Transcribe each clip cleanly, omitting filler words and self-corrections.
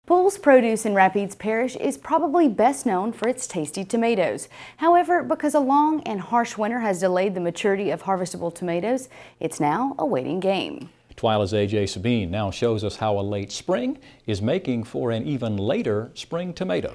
Poole's produce in Rapides Parish is probably best known for its tasty tomatoes. However, because a long and harsh winter has delayed the maturity of harvestable tomatoes, it's now a waiting game. TWILA's A.J. Sabine now shows us how a late spring is making for an even later spring tomato.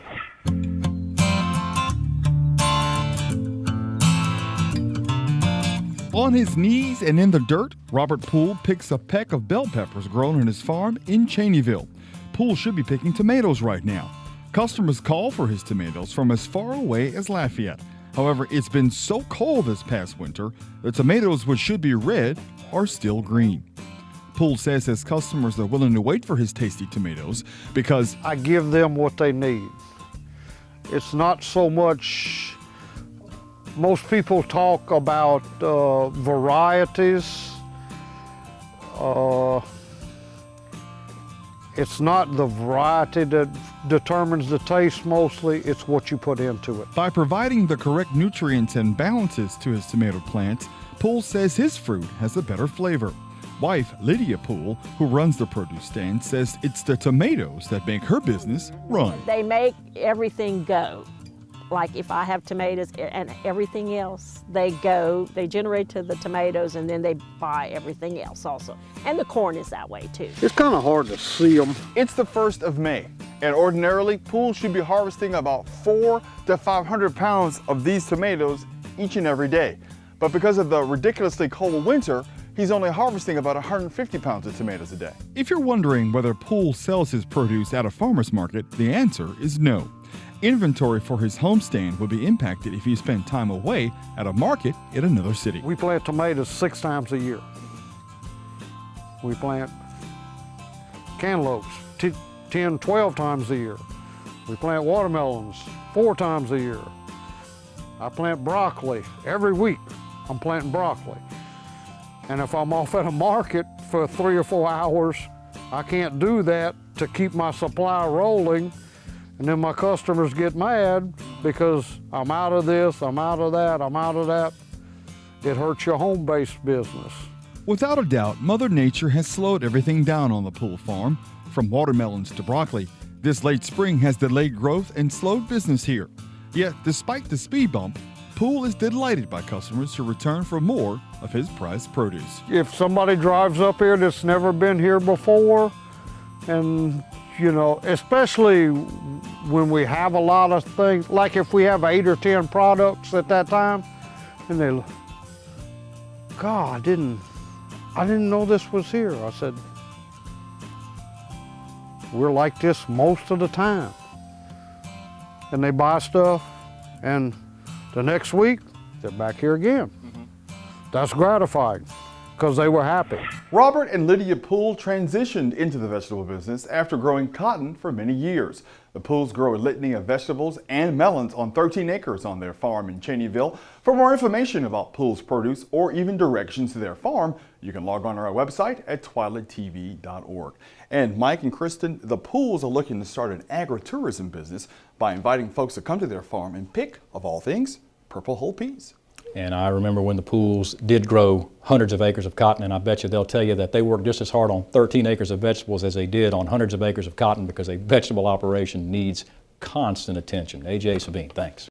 On his knees and in the dirt, Robert Poole picks a peck of bell peppers grown on his farm in Cheneyville. Poole should be picking tomatoes right now. Customers call for his tomatoes from as far away as Lafayette. However, it's been so cold this past winter, the tomatoes which should be red are still green. Poole says his customers are willing to wait for his tasty tomatoes because I give them what they need. It's not so much, most people talk about varieties. It's not the variety that determines the taste mostly, it's what you put into it. By providing the correct nutrients and balances to his tomato plants, Poole says his fruit has a better flavor. Wife Lydia Poole, who runs the produce stand, says it's the tomatoes that make her business run. They make everything go. Like if I have tomatoes and everything else, they generate to the tomatoes and then they buy everything else also. And the corn is that way too. It's kind of hard to see them. It's the 1st of May, and ordinarily Poole should be harvesting about 400 to 500 pounds of these tomatoes each and every day. But because of the ridiculously cold winter, he's only harvesting about 150 pounds of tomatoes a day. If you're wondering whether Poole sells his produce at a farmer's market, the answer is no. Inventory for his homestand would be impacted if he spent time away at a market in another city. We plant tomatoes 6 times a year. We plant cantaloupes 10, 12 times a year. We plant watermelons 4 times a year. I plant broccoli every week. I'm planting broccoli. And if I'm off at a market for 3 or 4 hours, I can't do that to keep my supply rolling. And then my customers get mad because I'm out of this, I'm out of that, I'm out of that. It hurts your home-based business. Without a doubt, Mother Nature has slowed everything down on the Poole farm. From watermelons to broccoli, this late spring has delayed growth and slowed business here. Yet, despite the speed bump, Poole is delighted by customers who return for more of his prized produce. If somebody drives up here that's never been here before, and you know, especially when we have a lot of things, like if we have 8 or 10 products at that time, and they look, God, I didn't know this was here. I said, we're like this most of the time. And they buy stuff, and the next week, they're back here again. That's gratifying, because they were happy. Robert and Lydia Poole transitioned into the vegetable business after growing cotton for many years. The Pooles grow a litany of vegetables and melons on 13 acres on their farm in Cheneyville. For more information about Poole's produce or even directions to their farm, you can log on to our website at twilatv.org. And Mike and Kristen, the Pooles are looking to start an agritourism business by inviting folks to come to their farm and pick, of all things, purple whole peas. And I remember when the Pooles did grow hundreds of acres of cotton, and I bet you they'll tell you that they worked just as hard on 13 acres of vegetables as they did on hundreds of acres of cotton, because a vegetable operation needs constant attention. A.J. Sabine, thanks.